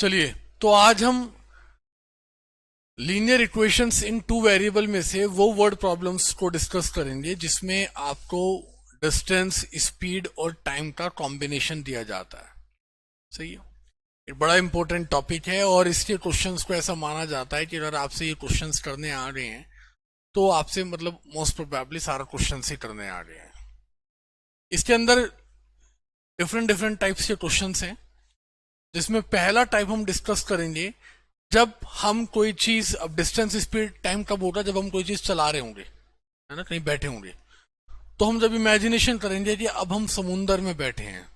चलिए, तो आज हम लीनियर इक्वेशंस इन टू वेरिएबल में से वो वर्ड प्रॉब्लम्स को डिस्कस करेंगे जिसमें आपको डिस्टेंस, स्पीड और टाइम का कॉम्बिनेशन दिया जाता है। सही है। ये बड़ा इंपॉर्टेंट टॉपिक है और इसके क्वेश्चंस को ऐसा माना जाता है कि अगर आपसे ये क्वेश्चंस करने आ रहे हैं तो आपसे मतलब मोस्ट प्रोबेबली सारा क्वेश्चंस ही करने आ रहे हैं। इसके अंदर डिफरेंट डिफरेंट टाइप्स के क्वेश्चंस हैं, जिसमें पहला टाइप हम डिस्कस करेंगे जब हम कोई चीज, अब डिस्टेंस, स्पीड, टाइम कब होगा, जब हम कोई चीज चला रहे होंगे, है ना, कहीं बैठे होंगे। तो हम जब इमेजिनेशन करेंगे कि अब हम समुंदर में बैठे हैं,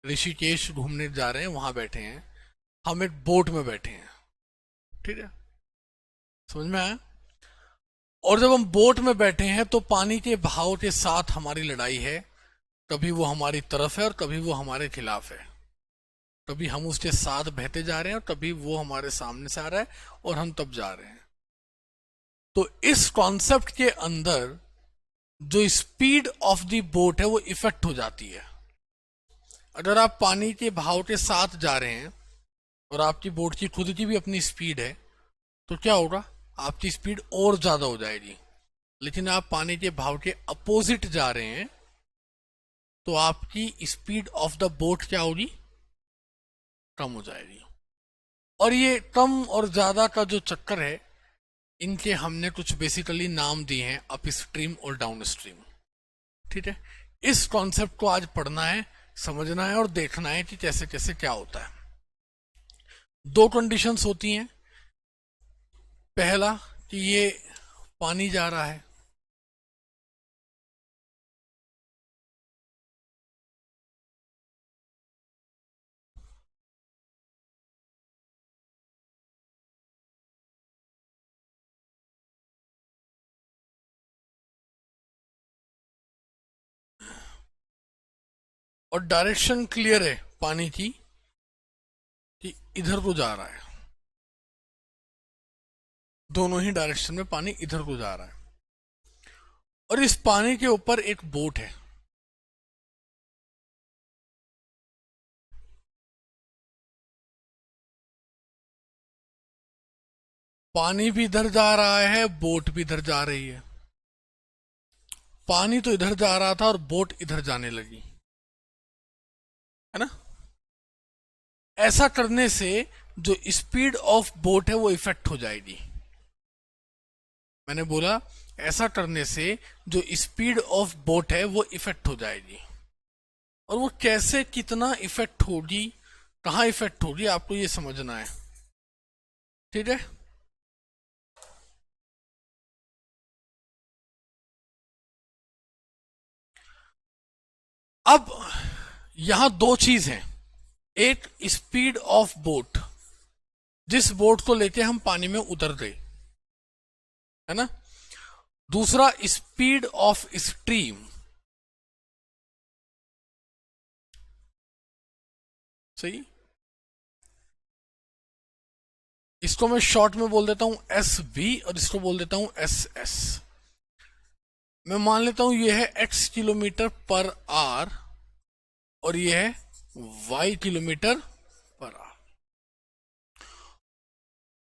ऋषिकेश घूमने जा रहे हैं, वहां बैठे हैं, हम एक बोट में बैठे हैं। ठीक है, समझ में आया। और जब हम बोट में बैठे हैं तो पानी के बहाव के साथ हमारी लड़ाई है। कभी वो हमारी तरफ है और कभी वो हमारे खिलाफ है। कभी हम उसके साथ बहते जा रहे हैं और कभी वो हमारे सामने से आ रहा है और हम तब जा रहे हैं। तो इस कॉन्सेप्ट के अंदर जो स्पीड ऑफ द बोट है वो इफेक्ट हो जाती है। अगर आप पानी के बहाव के साथ जा रहे हैं और आपकी बोट की खुद की भी अपनी स्पीड है तो क्या होगा, आपकी स्पीड और ज्यादा हो जाएगी। लेकिन आप पानी के बहाव के अपोजिट जा रहे हैं तो आपकी स्पीड ऑफ द बोट क्या होगी, कम हो जाएगी। और ये कम और ज्यादा का जो चक्कर है, इनके हमने कुछ बेसिकली नाम दिए हैं, अप स्ट्रीम और डाउन स्ट्रीम। ठीक है, इस कॉन्सेप्ट को आज पढ़ना है, समझना है और देखना है कि कैसे कैसे क्या होता है। दो कंडीशंस होती हैं। पहला कि ये पानी जा रहा है, और डायरेक्शन क्लियर है पानी की कि इधर को जा रहा है। दोनों ही डायरेक्शन में पानी इधर को जा रहा है और इस पानी के ऊपर एक बोट है। पानी भी इधर जा रहा है, बोट भी इधर जा रही है। पानी तो इधर जा रहा था और बोट इधर जाने लगी, है ना। ऐसा करने से जो स्पीड ऑफ बोट है वो इफेक्ट हो जाएगी। मैंने बोला ऐसा करने से जो स्पीड ऑफ बोट है वो इफेक्ट हो जाएगी। और वो कैसे, कितना इफेक्ट होगी, कहां इफेक्ट होगी, आपको ये समझना है। ठीक है। अब यहां दो चीज हैं। एक स्पीड ऑफ बोट, जिस बोट को लेके हम पानी में उतर गए, है ना। दूसरा स्पीड ऑफ स्ट्रीम। सही। इसको मैं शॉर्ट में बोल देता हूं एस वी और इसको बोल देता हूं एस एस। मैं मान लेता हूं ये है x किलोमीटर पर आवर और ये है y किलोमीटर पर आवर।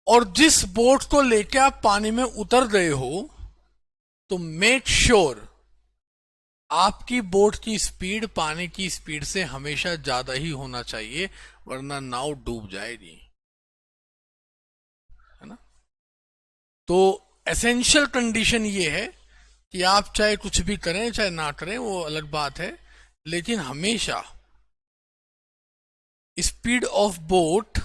और जिस बोट को लेके आप पानी में उतर गए हो तो मेक श्योर आपकी बोट की स्पीड पानी की स्पीड से हमेशा ज्यादा ही होना चाहिए, वरना नाव डूब जाएगी, है ना। तो एसेंशियल कंडीशन ये है कि आप चाहे कुछ भी करें चाहे ना करें वो अलग बात है, लेकिन हमेशा speed of boat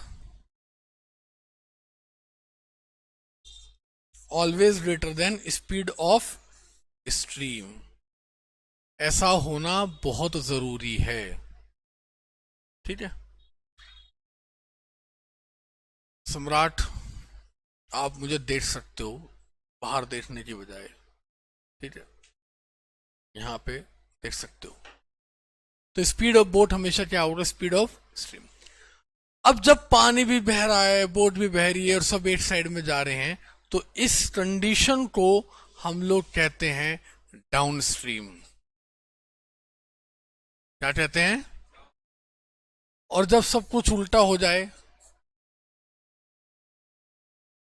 always greater than speed of stream. ऐसा होना बहुत जरूरी है। ठीक है। सम्राट, आप मुझे देख सकते हो बाहर देखने की बजाय। ठीक है, यहां पे देख सकते हो। तो स्पीड ऑफ बोट हमेशा क्या होगा, स्पीड ऑफ स्ट्रीम। अब जब पानी भी बह रहा है, बोट भी बह रही है और सब एक साइड में जा रहे हैं, तो इस कंडीशन को हम लोग कहते हैं डाउन स्ट्रीम। क्या कहते हैं। और जब सब कुछ उल्टा हो जाए,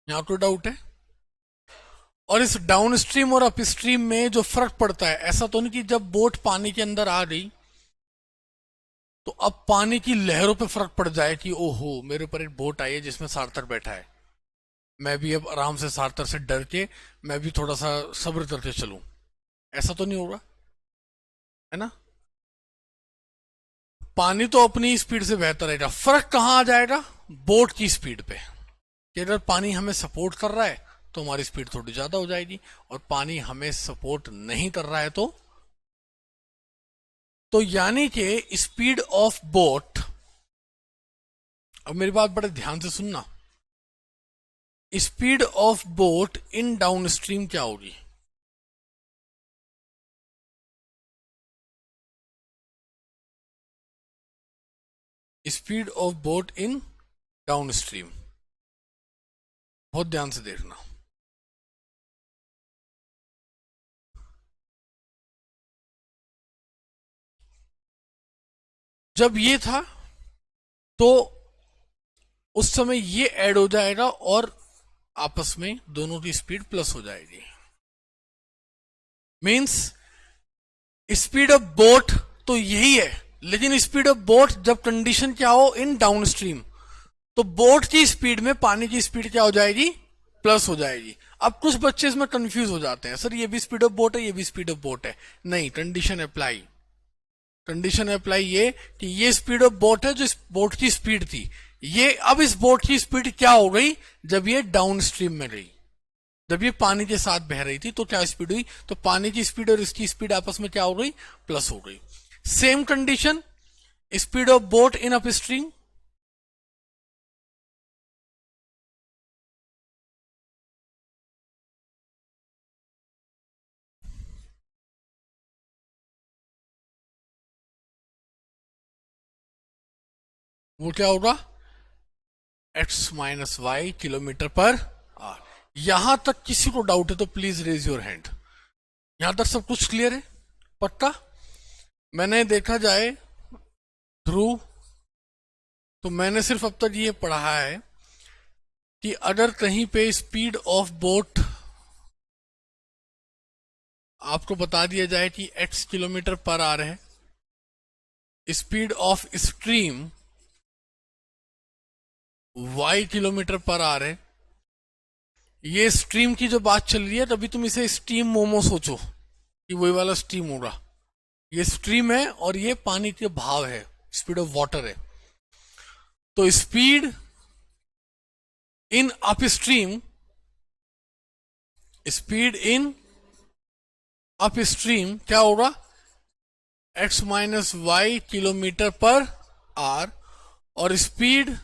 यहां कोई डाउट है? और इस डाउन स्ट्रीम और अप स्ट्रीम में जो फर्क पड़ता है, ऐसा तो नहीं कि जब बोट पानी के अंदर आ गई तो अब पानी की लहरों पे फर्क पड़ जाए कि ओहो मेरे ऊपर एक बोट आई है जिसमें सार्थक बैठा है, मैं भी अब आराम से सार्थक से डर के मैं भी थोड़ा सा सब्र करके चलूं। ऐसा तो नहीं होगा, है ना? पानी तो अपनी स्पीड से बहता रहेगा, फर्क कहां आ जाएगा? बोट की स्पीड पे, कि अगर पानी हमें सपोर्ट कर रहा है तो हमारी स्पीड थोड़ी ज्यादा हो जाएगी, और पानी हमें सपोर्ट नहीं कर रहा है तो यानी कि स्पीड ऑफ बोट, अब मेरी बात बड़े ध्यान से सुनना, speed of boat in down stream क्या होगी? Speed of boat in down stream, बहुत ध्यान से देखना। जब ये था तो उस समय ये ऐड हो जाएगा और आपस में दोनों की स्पीड प्लस हो जाएगी। मींस स्पीड ऑफ बोट तो यही है, लेकिन स्पीड ऑफ बोट जब कंडीशन क्या हो, इन डाउन स्ट्रीम, तो बोट की स्पीड में पानी की स्पीड क्या हो जाएगी? प्लस हो जाएगी। अब कुछ बच्चे इसमें कंफ्यूज हो जाते हैं, सर ये भी स्पीड ऑफ बोट है ये भी स्पीड ऑफ बोट है। नहीं, कंडीशन अप्लाई ये कि ये स्पीड ऑफ बोट है जो इस बोट की स्पीड थी, ये अब इस बोट की स्पीड क्या हो गई जब ये डाउन स्ट्रीम में गई, जब ये पानी के साथ बह रही थी तो क्या स्पीड हुई? तो पानी की स्पीड और इसकी स्पीड आपस में क्या हो गई? प्लस हो गई। Same condition speed of boat in up stream, वो क्या होगा? एक्स माइनस वाई किलोमीटर पर आर। यहां तक किसी को डाउट है तो प्लीज रेज योर हैंड। यहां तक सब कुछ क्लियर है? पक्का? मैंने देखा जाए ध्रुव, तो मैंने सिर्फ अब तक ये पढ़ा है कि अगर कहीं पे स्पीड ऑफ बोट आपको बता दिया जाए कि x किलोमीटर पर आर है, speed of stream y kilometre पर आर है, ये स्ट्रीम की जो बात चल रही है, तभी तुम इसे स्टीम मोमो सोचो कि वही वाला स्टीम होगा। ये स्ट्रीम है और ये पानी के भाव है, स्पीड ऑफ वाटर है। तो speed in up stream, speed in up stream क्या होगा? x माइनस वाई किलोमीटर पर आर, और स्पीड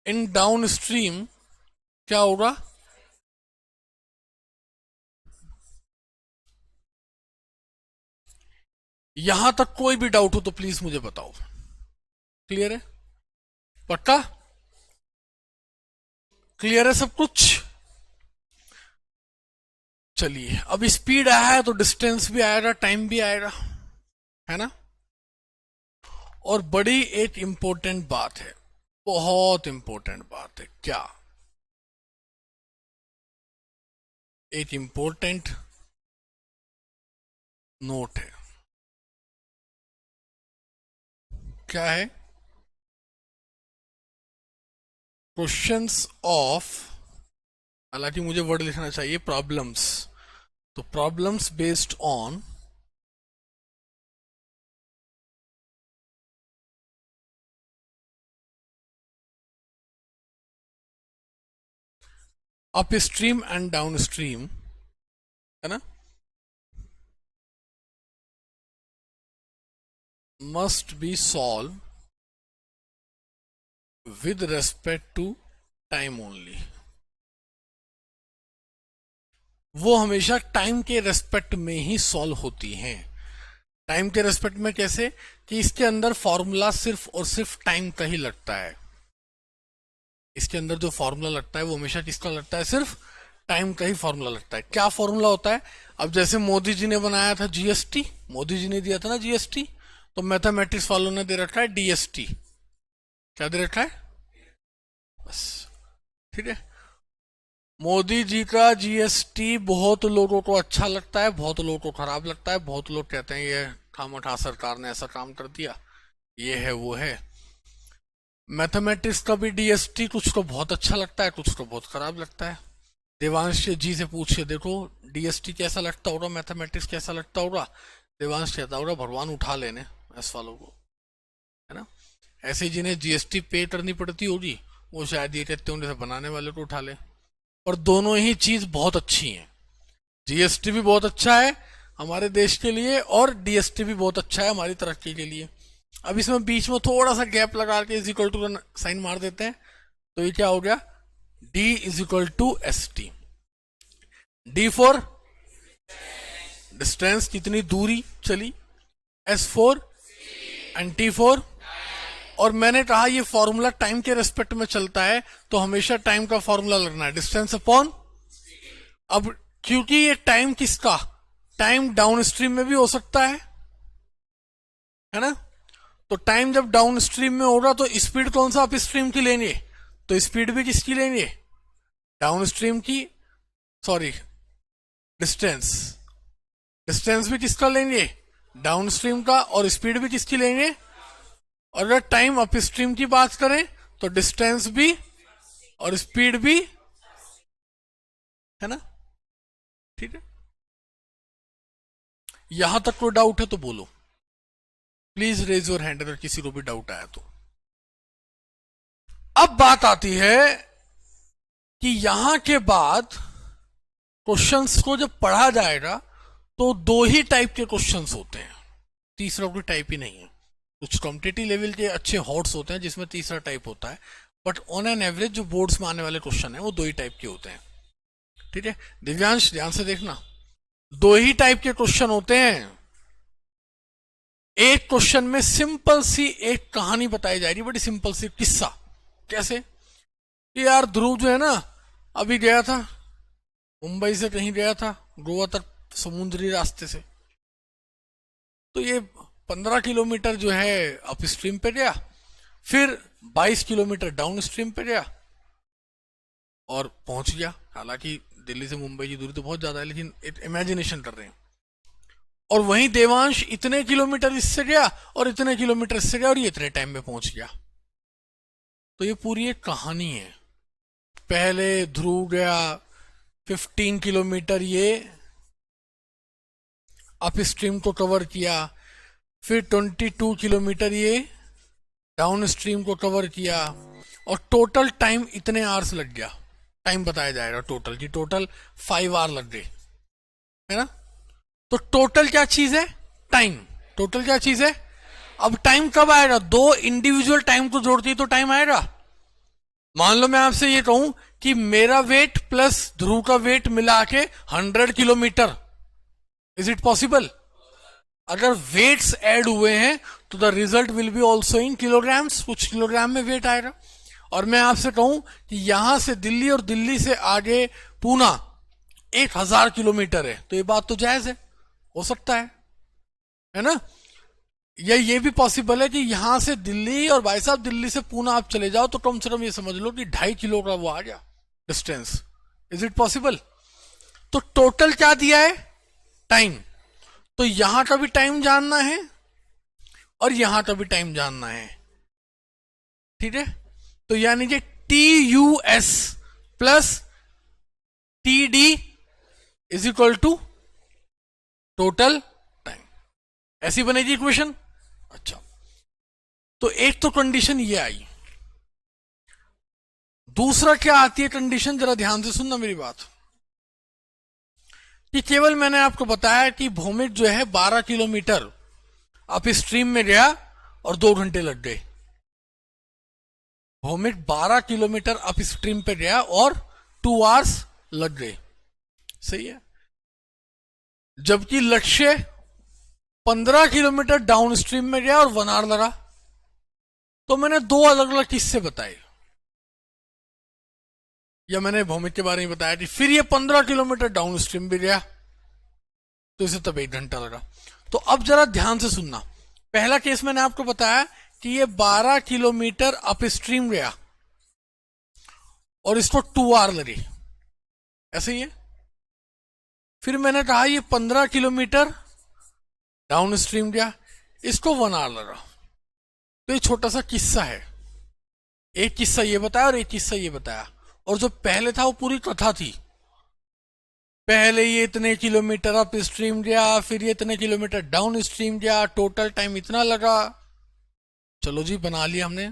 इन डाउन स्ट्रीम क्या होगा? यहां तक कोई भी डाउट हो तो प्लीज मुझे बताओ। क्लियर है? पक्का? क्लियर है सब कुछ? चलिए, अब स्पीड आया है तो डिस्टेंस भी आएगा, टाइम भी आएगा, है ना? और बड़ी एक इंपॉर्टेंट बात है, बहुत इंपॉर्टेंट बात है। क्या? एक इंपॉर्टेंट नोट है। क्या है? क्वेश्चंस ऑफ, हालांकि मुझे वर्ड लिखना चाहिए प्रॉब्लम्स, तो problems based on upstream and downstream, है ना, must be solve with respect to time only. वो हमेशा टाइम के रेस्पेक्ट में ही सॉल्व होती हैं। टाइम के रेस्पेक्ट में कैसे? कि इसके अंदर फॉर्मूला सिर्फ और सिर्फ टाइम का ही लगता है। इसके अंदर जो फॉर्मूला लगता है वो हमेशा किसका लगता है? सिर्फ टाइम का ही फॉर्मूला लगता है। क्या फॉर्मूला होता है? अब जैसे मोदी जी ने बनाया था जीएसटी, मोदी जी ने दिया था ना जीएसटी, तो मैथमेटिक्स वालों ने दे रखा है डीएसटी। क्या दे रखा है? बस, ठीक है। मोदी जी का जीएसटी बहुत लोगों को अच्छा लगता है, बहुत लोगों को खराब लगता है। बहुत लोग कहते हैं ये खामखा सरकार ने ऐसा काम कर दिया, ये है वो है। मैथमेटिक्स का भी डीएसटी कुछ को बहुत अच्छा लगता है, कुछ को बहुत खराब लगता है। देवांश जी से पूछ के देखो डीएसटी कैसा लगता होगा, मैथमेटिक्स कैसा लगता होगा। देवांश कहता होगा भगवान उठा लेने एस वालों को, है ना। ऐसे जिन्हें जीएसटी पे करनी पड़ती होगी वो शायद ये कहते होंगे बनाने वाले को उठा ले। और दोनों ही चीज बहुत अच्छी हैं। जीएसटी भी बहुत अच्छा है हमारे देश के लिए और डीएसटी भी बहुत अच्छा है हमारी तरक्की के लिए। अब इसमें बीच में थोड़ा सा गैप लगा के इज इक्वल टू साइन मार देते हैं, तो ये क्या हो गया, D is equal to S T. D for distance, कितनी दूरी चली, S for and T for. और मैंने कहा ये फॉर्मूला टाइम के रेस्पेक्ट में चलता है, तो हमेशा टाइम का फॉर्मूला लगना है, डिस्टेंस अपॉन। अब क्योंकि ये टाइम किसका, टाइम डाउन स्ट्रीम में भी हो सकता है ना। तो टाइम जब डाउन स्ट्रीम में होगा तो स्पीड कौन सा अप स्ट्रीम की लेंगे, तो स्पीड भी किसकी लेंगे, डाउन स्ट्रीम की, सॉरी डिस्टेंस, डिस्टेंस भी किसका लेंगे, डाउन स्ट्रीम का, और स्पीड भी किसकी लेंगे। और अगर टाइम अप स्ट्रीम की बात करें तो डिस्टेंस भी और स्पीड भी, है ना, ठीक है। यहां तक कोई डाउट है तो बोलो, प्लीज रेज योर हैंड अगर किसी को भी डाउट आया तो। अब बात आती है कि यहां के बाद क्वेश्चंस को जब पढ़ा जाएगा तो दो ही टाइप के क्वेश्चंस होते हैं, तीसरा कोई टाइप ही नहीं है। कुछ कॉम्पिटिटिव लेवल के अच्छे हॉट्स होते हैं जिसमें तीसरा टाइप होता है, बट ऑन एन एवरेज जो बोर्ड्स में आने वाले क्वेश्चन है वो दो ही टाइप के होते हैं, ठीक है। दिव्यांश ध्यान से देखना, दो ही टाइप के क्वेश्चन होते हैं। एक क्वेश्चन में सिंपल सी एक कहानी बताई जाएगी, बड़ी सिंपल सी किस्सा। कैसे, यार ध्रुव जो है ना अभी गया था मुंबई से कहीं गया था गोवा तक समुद्री रास्ते से, तो ये 15 किलोमीटर जो है अप स्ट्रीम पे गया, फिर 22 किलोमीटर डाउन स्ट्रीम पे गया और पहुंच गया। हालांकि दिल्ली से मुंबई की दूरी तो बहुत ज्यादा है, लेकिन इमेजिनेशन कर रहे हैं। और वहीं देवांश इतने किलोमीटर इससे गया और इतने किलोमीटर इससे गया और ये इतने टाइम में पहुंच गया। तो ये पूरी एक कहानी है। पहले ध्रुव गया 15 किलोमीटर ये अप स्ट्रीम को कवर किया, फिर 22 किलोमीटर ये डाउन स्ट्रीम को कवर किया, और टोटल टाइम इतने आवर्स लग गया। टाइम बताया जाएगा टोटल की, टोटल 5 आवर लग गए, है ना। तो टोटल क्या चीज है, टाइम। टोटल क्या चीज है। अब टाइम कब आएगा, दो इंडिविजुअल टाइम को जोड़ती तो टाइम आएगा। मान लो मैं आपसे ये कहूं कि मेरा वेट प्लस ध्रुव का वेट मिला के 100 किलोमीटर, इज इट पॉसिबल। अगर वेट्स ऐड हुए हैं तो the result will be also in kilograms, कुछ किलोग्राम में वेट आएगा। और मैं आपसे कहूं कि यहां से दिल्ली और दिल्ली से आगे पूना 1000 किलोमीटर है, तो ये बात तो जायज है, हो सकता है ना। ये भी पॉसिबल है कि यहां से दिल्ली, और भाई साहब दिल्ली से पूना आप चले जाओ तो कम से कम ये समझ लो कि 2.5 किलो का वो आ गया डिस्टेंस, इज इट पॉसिबल। तो टोटल क्या दिया है, टाइम। तो यहां का भी टाइम जानना है और यहां का भी टाइम जानना है, ठीक है। तो यानी कि TUS plus TD is equal to total time, ऐसी बनेगी इक्वेशन। अच्छा, तो एक तो कंडीशन ये आई, दूसरा क्या आती है कंडीशन, जरा ध्यान से सुनना मेरी बात। कि केवल मैंने आपको बताया कि भौमिक जो है 12 किलोमीटर अप स्ट्रीम में गया और 2 घंटे लग गए। भौमिक 12 किलोमीटर अप स्ट्रीम पे गया और 2 आवर्स लग गए, सही है। जबकि लक्ष्य 15 किलोमीटर डाउन स्ट्रीम में गया और 1 आवर लगा। तो मैंने 2 अलग अलग किस्से बताए, या मैंने भौमिक के बारे में बताया कि फिर ये 15 किलोमीटर डाउन स्ट्रीम भी गया तो इसे तब 1 घंटा लगा। तो अब जरा ध्यान से सुनना, पहला केस मैंने आपको बताया कि ये 12 किलोमीटर अप स्ट्रीम गया और इसको 2 आवर लगे, ऐसे ही है। फिर मैंने कहा ये 15 किलोमीटर डाउन स्ट्रीम गया, इसको 1 आवर लगा। तो ये छोटा सा किस्सा है, एक किस्सा ये बताया और एक किस्सा ये बताया, और जो पहले था वो पूरी कथा थी। पहले ये इतने किलोमीटर अप स्ट्रीम गया, फिर ये इतने किलोमीटर डाउन स्ट्रीम गया, टोटल टाइम इतना लगा। चलो जी, बना लिया हमने।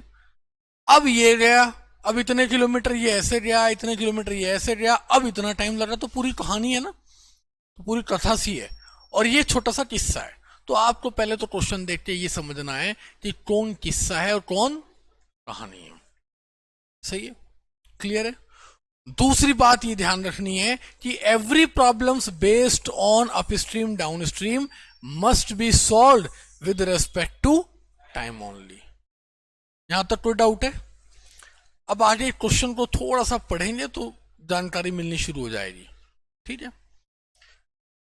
अब ये गया, अब इतने किलोमीटर ये ऐसे गया, इतने किलोमीटर ये ऐसे गया, अब इतना टाइम लगा। तो पूरी कहानी है ना, तो पूरी कथा सी है, और ये छोटा सा किस्सा है। तो आपको पहले तो क्वेश्चन देख के ये समझना है कि कौन किस्सा है और कौन कहानी है। सही है, क्लियर है। दूसरी बात ये ध्यान रखनी है कि every problems based on upstream downstream must be solved with respect to time only. यहां तक कोई डाउट है? अब आगे क्वेश्चन को थोड़ा सा पढ़ेंगे तो जानकारी मिलनी शुरू हो जाएगी, ठीक है।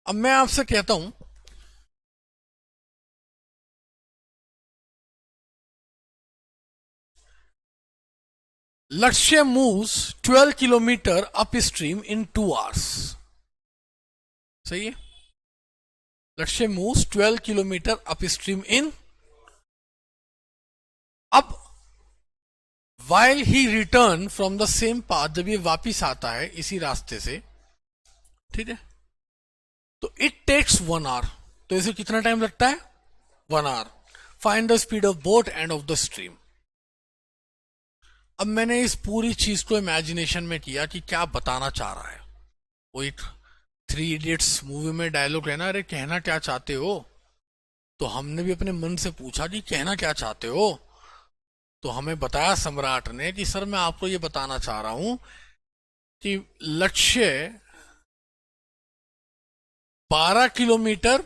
अब मैं आपसे कहता हूं, Lakshya moves 12 kilometre upstream in 2 hours. सही है, Lakshya moves 12 kilometre upstream in, अब while he return from the same path, जब ये वापिस आता है इसी रास्ते से, ठीक है, तो इट टेक्स 1 आवर। तो इसे कितना टाइम लगता है? 1 hour. Find the speed of boat and of the stream. अब मैंने इस पूरी चीज को इमेजिनेशन में किया कि क्या बताना चाह रहा है। वो एक 3 इडियट्स मूवी में डायलॉग है ना, अरे कहना क्या चाहते हो। तो हमने भी अपने मन से पूछा कि कहना क्या चाहते हो। तो हमें बताया सम्राट ने कि सर मैं आपको ये बताना चाह रहा हूं कि लक्ष्य 12 किलोमीटर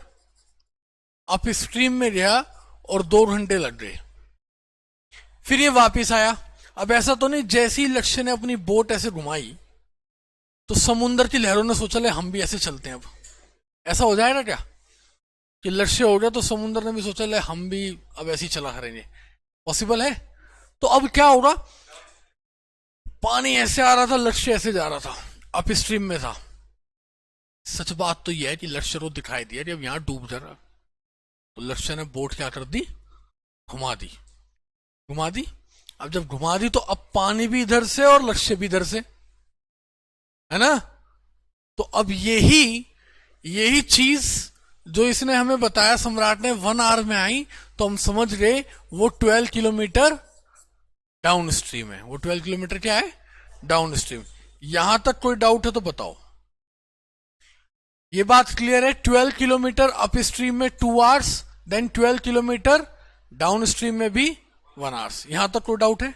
अप स्ट्रीम में गया और 2 घंटे लग गए, फिर ये वापिस आया। अब ऐसा तो नहीं जैसे ही लक्ष्य ने अपनी बोट ऐसे घुमाई तो समुद्र की लहरों ने सोचा ले हम भी ऐसे चलते हैं। अब ऐसा हो जाएगा क्या कि लक्ष्य हो गया तो समुद्र ने भी सोचा ले हम भी अब ऐसे ही चला करेंगे? पॉसिबल है? तो अब क्या होगा, पानी ऐसे आ रहा था, लक्ष्य ऐसे जा रहा था, अप स्ट्रीम में था। सच बात तो यह है कि लक्ष्य को दिखाई दिया कि अब यहां डूब जा रहा, तो लक्ष्य ने बोट क्या कर दी, घुमा दी। घुमा दी, अब जब घुमा दी तो अब पानी भी इधर से और लक्ष्य भी इधर से, है ना। तो अब यही चीज जो इसने हमें बताया सम्राट ने 1 आवर में आई, तो हम समझ गए वो 12 किलोमीटर डाउन स्ट्रीम है। वो 12 किलोमीटर क्या है? Down stream. यहां तक कोई डाउट है तो बताओ। ये बात क्लियर है, 12 किलोमीटर अप स्ट्रीम में 2 hours, then 12 kilometre downstream में भी 1 आवर्स। यहां तक कोई डाउट है?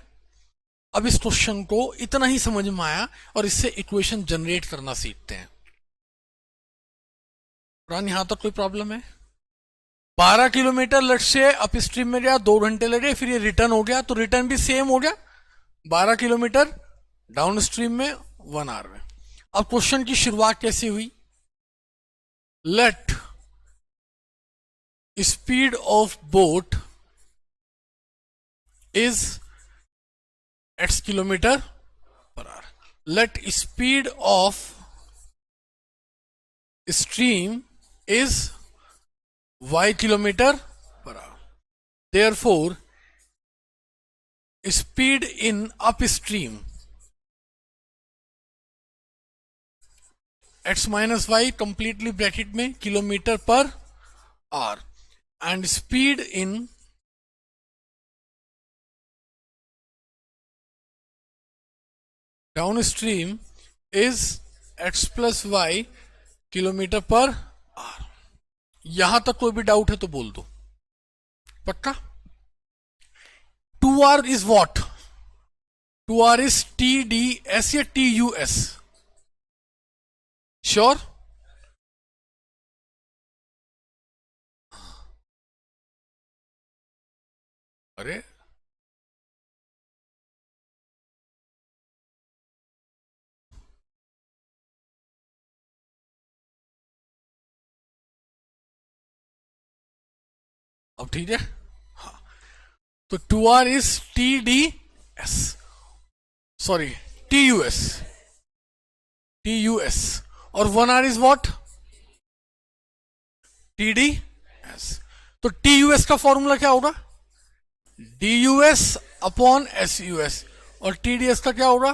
अब इस क्वेश्चन को इतना ही समझ में आया और इससे इक्वेशन जनरेट करना सीखते हैं। यहां तक कोई प्रॉब्लम है? 12 किलोमीटर लक्ष्य अप स्ट्रीम में गया, 2 घंटे लगे, फिर ये रिटर्न हो गया, तो रिटर्न भी सेम हो गया 12 किलोमीटर डाउन स्ट्रीम में 1 आवर में। अब क्वेश्चन की शुरुआत कैसे हुई? Let speed of boat is x kilometre per hour, let speed of stream is y kilometre per hour, therefore speed in upstream x minus y completely bracket में kilometre per hour, and speed in downstream is x plus y kilometre per hour. यहां तक कोई भी doubt है तो बोल दो, पक्का? 2 our is what? 2 our is TDS या TUS? श्योर? अरे अब ठीक है, हाँ। तो 2 our is TDS, sorry TUS, TUS, और 1 hour इज व्हाट? TDS. तो TUS का फॉर्मूला क्या होगा? DUS अपॉन SUS, और TDS का क्या होगा?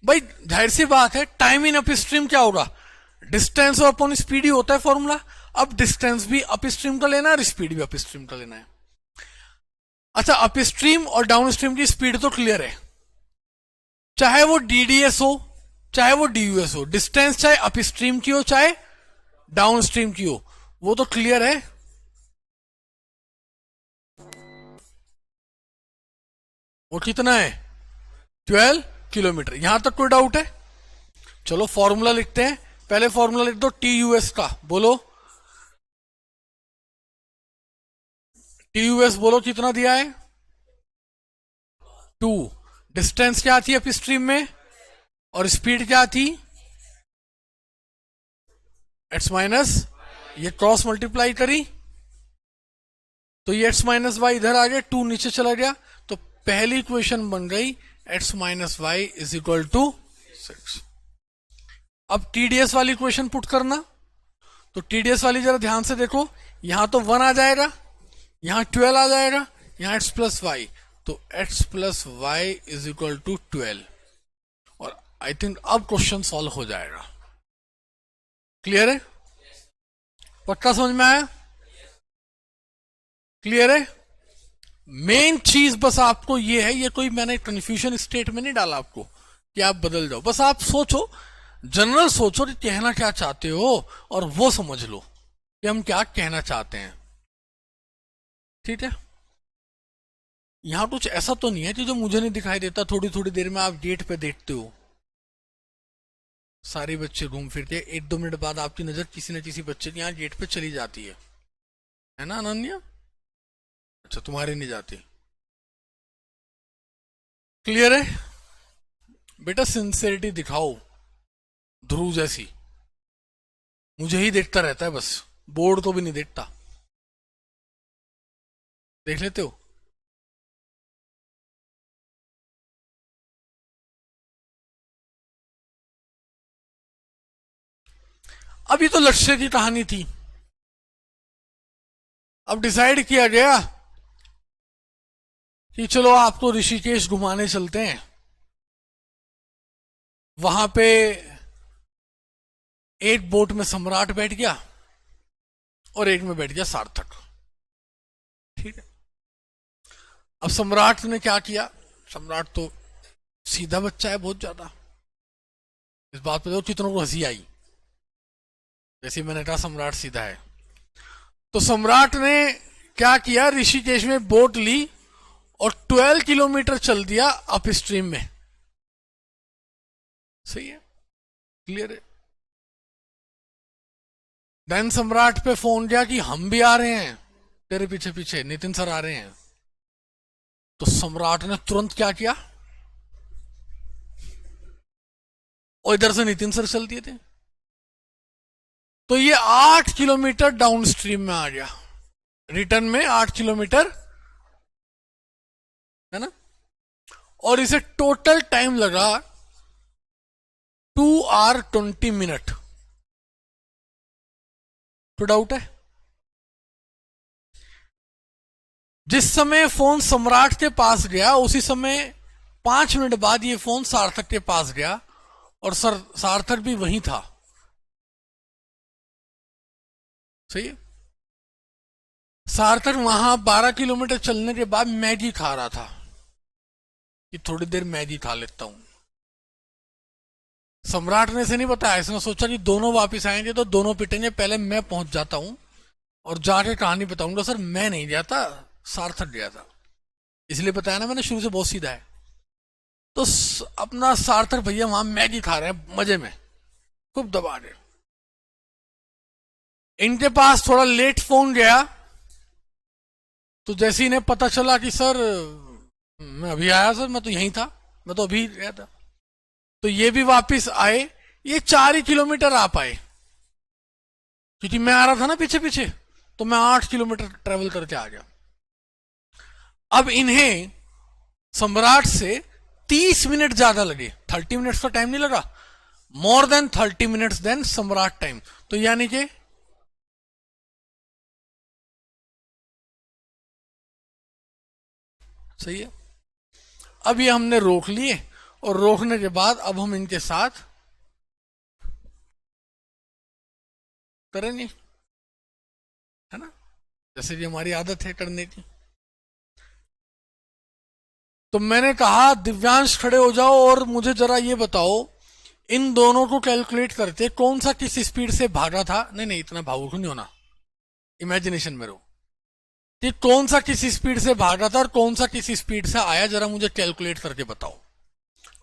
भाई जाहिर सी बात है, टाइम इन अपस्ट्रीम क्या होगा? डिस्टेंस अपॉन स्पीड ही होता है फॉर्मूला। अब डिस्टेंस भी अपस्ट्रीम का लेना है और स्पीड भी अपस्ट्रीम का लेना है। अच्छा, अपस्ट्रीम और डाउनस्ट्रीम की स्पीड तो क्लियर है, चाहे वो DDS हो चाहे वो DUS हो, डिस्टेंस चाहे अपस्ट्रीम की हो चाहे डाउनस्ट्रीम की हो, वो तो क्लियर है। वो कितना है? 12 किलोमीटर। यहां तक कोई डाउट है? चलो फॉर्मूला लिखते हैं। पहले फॉर्मूला लिख दो TUS का, बोलो TUS, बोलो कितना दिया है? 2। डिस्टेंस क्या थी अपस्ट्रीम में और स्पीड क्या थी? एक्स माइनस, ये क्रॉस मल्टीप्लाई करी तो ये एक्स माइनस वाई इधर आ गया, 2 नीचे चला गया, तो पहली इक्वेशन बन गई X minus Y is equal to 6। अब TDS वाली इक्वेशन पुट करना, तो TDS वाली जरा ध्यान से देखो, यहां तो 1 आ जाएगा, यहां 12 आ जाएगा, यहां x प्लस वाई, तो x plus Y is equal to 12। और आई थिंक अब क्वेश्चन सॉल्व हो जाएगा। क्लियर है? पक्का समझ में आया? क्लियर है? मेन चीज बस आपको ये है, ये कोई मैंने कंफ्यूजन स्टेट में नहीं डाला आपको कि आप बदल जाओ, बस आप सोचो, जनरल सोचो कि कहना क्या चाहते हो और वो समझ लो कि हम क्या कहना चाहते हैं। ठीक है? यहां कुछ ऐसा तो नहीं है कि जो मुझे नहीं दिखाई देता, थोड़ी थोड़ी देर में आप गेट पे देखते हो सारे बच्चे घूम फिर के, 1-2 मिनट बाद आपकी नजर किसी न किसी बच्चे की यहाँ गेट पे चली जाती है ना अनन्या? अच्छा, तुम्हारी नहीं जाती। क्लियर है? बेटा सिंसियरिटी दिखाओ, ध्रुव जैसी। मुझे ही देखता रहता है बस, बोर्ड को भी नहीं देखता। देख लेते हो? अभी तो लक्ष्य की कहानी थी, अब डिसाइड किया गया कि चलो आपको ऋषिकेश घुमाने चलते हैं। वहां पे एक बोट में सम्राट बैठ गया और एक में बैठ गया सार्थक। ठीक है? अब सम्राट ने क्या किया? सम्राट तो सीधा बच्चा है बहुत ज्यादा, इस बात पे तो कितनों को हंसी आई, जैसे मैंने कहा सम्राट सीधा है। तो सम्राट ने क्या किया, ऋषिकेश में बोट ली और 12 किलोमीटर चल दिया अप स्ट्रीम में। सही है? क्लियर है? देन सम्राट पे फोन किया कि हम भी आ रहे हैं तेरे पीछे पीछे, नितिन सर आ रहे हैं। तो सम्राट ने तुरंत क्या किया, और इधर से नितिन सर चल दिए थे, तो ये 8 किलोमीटर डाउन स्ट्रीम में आ गया, रिटर्न में 8 किलोमीटर, है ना? और इसे टोटल टाइम लगा 2 आवर 20 मिनट। तो डाउट है? जिस समय फोन सम्राट के पास गया उसी समय 5 मिनट बाद ये फोन सार्थक के पास गया, और सार्थक भी वहीं था। सही है? सार्थक वहां 12 किलोमीटर चलने के बाद मैगी खा रहा था कि थोड़ी देर मैगी खा लेता हूं। सम्राट ने इसे नहीं बताया, इसने सोचा कि दोनों वापस आएंगे तो दोनों पिटेंगे, पहले मैं पहुंच जाता हूं और जाके कहानी बताऊंगा सर मैं नहीं गया था, सार्थक गया था। इसलिए बताया ना मैंने, शुरू से बहुत सीधा है। तो अपना सार्थक भैया वहां मैगी खा रहे हैं मजे में, खूब दबा रहे। इनके पास थोड़ा लेट फोन गया, तो जैसे इन्हें पता चला कि सर मैं अभी आया, सर मैं तो यहीं था, मैं तो अभी गया था, तो ये भी वापस आए। ये 4 ही किलोमीटर आ पाए, क्योंकि मैं आ रहा था ना पीछे पीछे, तो मैं 8 किलोमीटर ट्रेवल करके आ गया। अब इन्हें सम्राट से 30 मिनट ज्यादा लगे, 30 मिनट्स का टाइम नहीं लगा, मोर देन 30 मिनट्स देन सम्राट टाइम। तो यानी कि सही है। अब ये हमने रोक लिए, और रोकने के बाद अब हम इनके साथ करेंगे, है ना, जैसे कि हमारी आदत है करने की। तो मैंने कहा दिव्यांश खड़े हो जाओ और मुझे जरा ये बताओ, इन दोनों को कैलकुलेट करते कौन सा किस स्पीड से भागा था। नहीं नहीं, इतना भावुक नहीं होना, इमेजिनेशन में रहो कि कौन सा किस स्पीड से भागा था और कौन सा किस स्पीड से आया, जरा मुझे कैलकुलेट करके बताओ।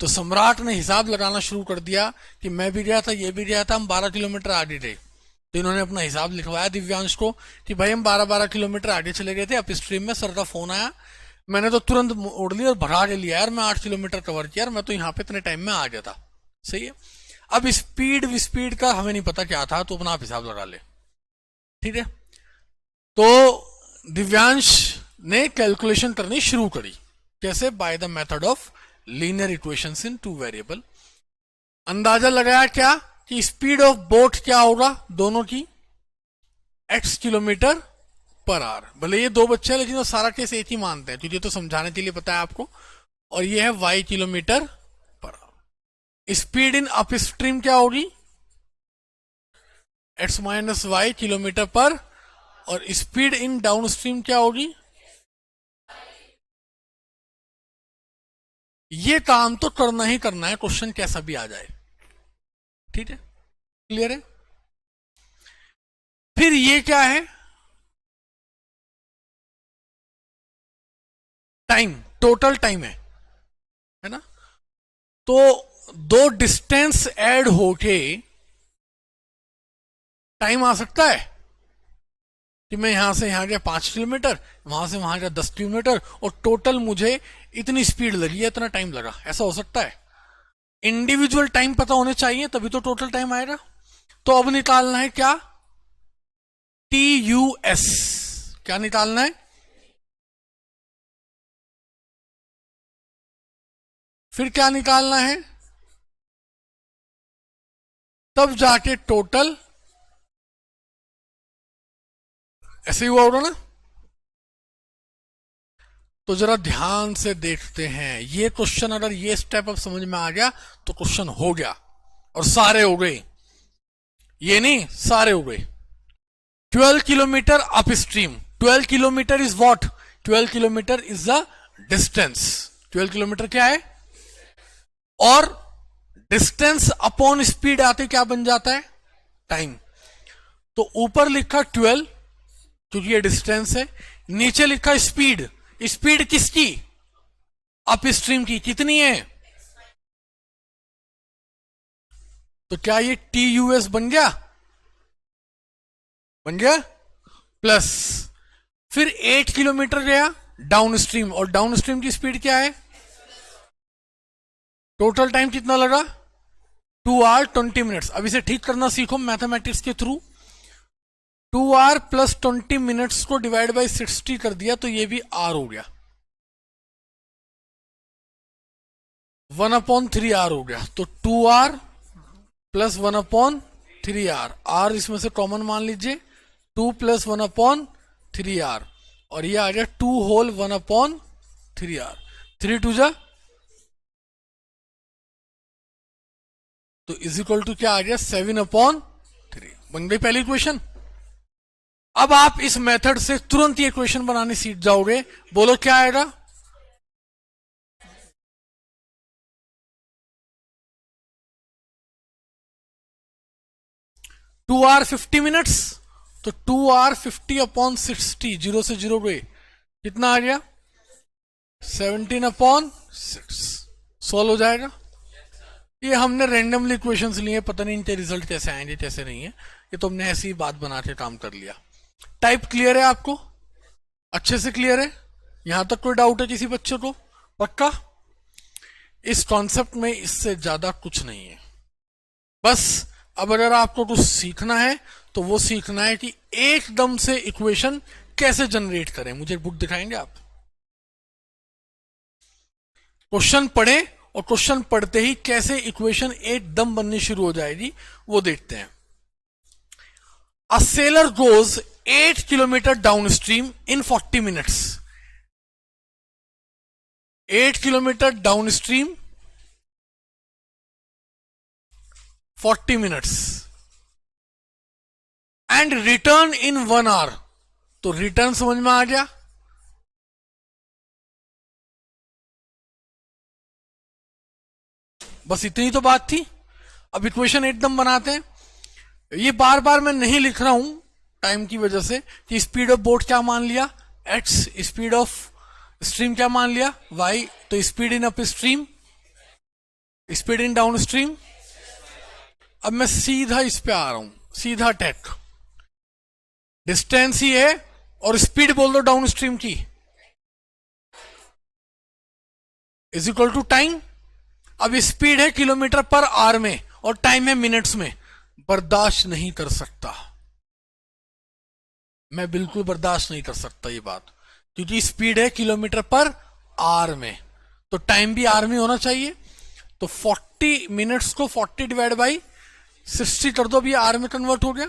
तो सम्राट ने हिसाब लगाना शुरू कर दिया कि मैं भी गया था, ये भी गया था, हम 12 किलोमीटर आगे थे। तो इन्होंने अपना हिसाब लिखवाया दिव्यांश को कि भाई हम 12-12 किलोमीटर आगे चले गए थे, अप स्ट्रीम में सर का फोन आया, मैंने तो तुरंत उड़ लिया और भगा के लिया यार, मैं 8 किलोमीटर कवर किया यार, मैं तो यहाँ पे इतने टाइम में आ गया था। सही है। अब स्पीड का हमें नहीं पता क्या था, तो अपना आप हिसाब लगा ले। ठीक है। तो दिव्यांश ने कैलकुलेशन करनी शुरू करी। कैसे? By the method of linear equations in two variable. अंदाजा लगाया क्या कि स्पीड ऑफ बोट क्या होगा दोनों की, x किलोमीटर पर आवर। भले ये दो बच्चे हैं लेकिन वो सारा केस एक ही मानते हैं, क्योंकि तो समझाने के लिए पता है आपको। और ये है y kilometre per hour. Speed in up stream क्या होगी, x माइनस वाई किलोमीटर पर, और स्पीड इन डाउन स्ट्रीम क्या होगी। ये काम तो करना ही करना है, क्वेश्चन कैसा भी आ जाए। ठीक है, क्लियर है। फिर ये क्या है, टाइम, टोटल टाइम है ना। तो दो डिस्टेंस ऐड होके टाइम आ सकता है कि मैं यहां से यहां गया 5 किलोमीटर, वहां से वहां गया 10 किलोमीटर, और टोटल मुझे इतनी स्पीड लगी है, इतना टाइम लगा। ऐसा हो सकता है। इंडिविजुअल टाइम पता होने चाहिए, तभी तो टोटल टाइम आएगा। तो अब निकालना है क्या, TUS। क्या निकालना है, फिर क्या निकालना है, तब जाके टोटल। ऐसे ही हुआ होगा ना। तो जरा ध्यान से देखते हैं ये क्वेश्चन, अगर ये स्टेप अब समझ में आ गया तो क्वेश्चन हो गया, और सारे हो गए, ये नहीं सारे हो गए। 12 kilometre up stream, 12 kilometre is what, 12 kilometre is the distance. 12 kilometre क्या है, और डिस्टेंस अपॉन स्पीड आते क्या बन जाता है, टाइम। तो ऊपर लिखा 12 क्योंकि ये डिस्टेंस है, नीचे लिखा स्पीड। स्पीड किसकी, अप स्ट्रीम की, कितनी है। तो क्या ये TUS बन गया, बन गया, प्लस फिर 8 किलोमीटर गया डाउन स्ट्रीम, और डाउन स्ट्रीम की स्पीड क्या है, टोटल टाइम कितना लगा, 2 आवर 20 मिनट्स। अब इसे ठीक करना सीखो मैथमेटिक्स के थ्रू। 2 आवर प्लस 20 मिनट्स को डिवाइड बाई 60 कर दिया, तो ये भी आर हो गया, 1/3 आर हो गया। तो 2 आर प्लस 1/3 आर, आर इसमें से कॉमन मान लीजिए, 2 प्लस 1/3 आर, और ये आ गया 2 होल 1/3 आर। 3 2 जा, तो इज इक्वल टू क्या आ गया, 7/3। बन गई पहली इक्वेशन। अब आप इस मेथड से तुरंत ये इक्वेशन बनाने सीख जाओगे। बोलो क्या आएगा, 2 आवर 50 मिनट्स, तो 2 आवर 50/60, 0 से 0 गए, कितना आ गया, 17/6। सॉल्व हो जाएगा। ये हमने रैंडमली इक्वेशंस लिए, पता नहीं इनके रिजल्ट कैसे आएंगे कैसे नहीं है, ये तो हमने ऐसी ही बात बना के काम कर लिया। टाइप क्लियर है आपको, अच्छे से क्लियर है, यहां तक कोई डाउट है किसी बच्चे को, पक्का। इस कॉन्सेप्ट में इससे ज्यादा कुछ नहीं है। बस अब अगर आपको कुछ सीखना है तो वो सीखना है कि एकदम से इक्वेशन कैसे जनरेट करें। मुझे बुक दिखाएंगे आप। क्वेश्चन पढ़े और क्वेश्चन पढ़ते ही कैसे इक्वेशन एकदम बननी शुरू हो जाएगी वो देखते हैं. A sailor goes 8 kilometre downstream in 40 minutes. 8 kilometre downstream 40 minutes and return in 1 hour. तो रिटर्न समझ में आ गया. बस इतनी तो बात थी. अब इक्वेशन एकदम बनाते हैं. ये बार बार मैं नहीं लिख रहा हूं टाइम की वजह से कि स्पीड ऑफ बोट क्या मान लिया x, स्पीड ऑफ स्ट्रीम क्या मान लिया y. तो speed in up stream, speed in down stream. अब मैं सीधा इस पे आ रहा हूं, सीधा अटैक. डिस्टेंस ही है और स्पीड बोल दो डाउन स्ट्रीम की इज इक्वल टू टाइम. अब स्पीड है किलोमीटर पर आवर में और टाइम है मिनट्स में. बर्दाश्त नहीं कर सकता, मैं बिल्कुल बर्दाश्त नहीं कर सकता ये बात, क्योंकि स्पीड है किलोमीटर पर आवर में तो टाइम भी आवर में होना चाहिए. तो 40 मिनट्स को 40 डिवाइड बाई 60 कर दो, अभी आवर में कन्वर्ट हो गया.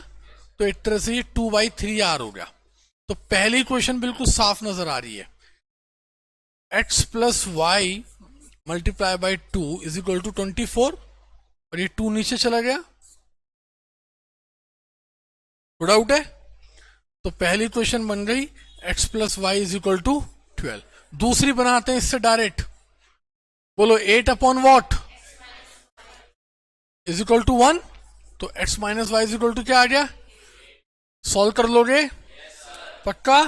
तो एक तरह से ये 2/3 आवर हो गया. तो पहली क्वेश्चन बिल्कुल साफ नजर आ रही है. x plus Y multiply by 2 is equal to 24 और ये 2 नीचे चला गया. डाउट है? तो पहली क्वेश्चन बन गई x plus Y is equal to 12. दूसरी बनाते हैं इससे डायरेक्ट. बोलो 8 upon what is equal to 1. तो x minus Y is equal to क्या आ गया? सॉल्व कर लोगे? पक्का?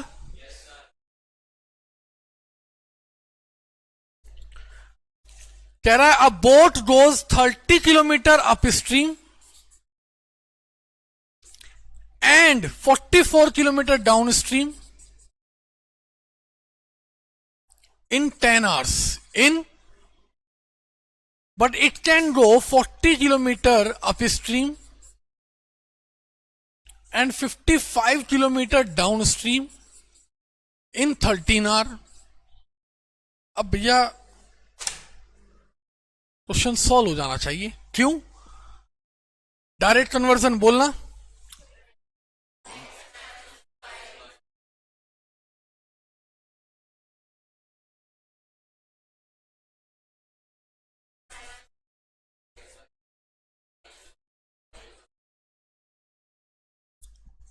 कह रहा है अ boat goes 30 kilometre up stream and 44 kilometer downstream in 10 hours but it can go 40 kilometer upstream and 55 kilometer downstream in 13 hours. अब भैया क्वेश्चन सॉल्व हो जाना चाहिए. क्यों? डायरेक्ट कन्वर्जन बोलना.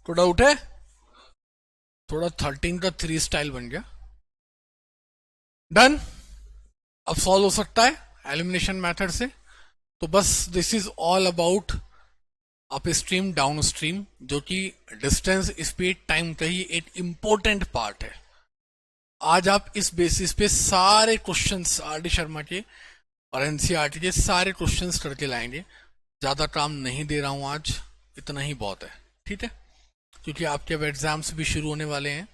को डाउट है? थोड़ा 13 का 3 स्टाइल बन गया. डन. अब सॉल्व हो सकता है एलिमिनेशन मेथड से. तो बस this is all about up stream down stream, जो कि डिस्टेंस स्पीड टाइम का ही एक इंपॉर्टेंट पार्ट है. आज आप इस बेसिस पे सारे क्वेश्चंस आर डी शर्मा के और एनसीईआरटी के सारे क्वेश्चंस करके लाएंगे. ज्यादा काम नहीं दे रहा हूं आज, इतना ही बहुत है. ठीक है, क्योंकि आपके अब एग्जाम्स भी शुरू होने वाले हैं.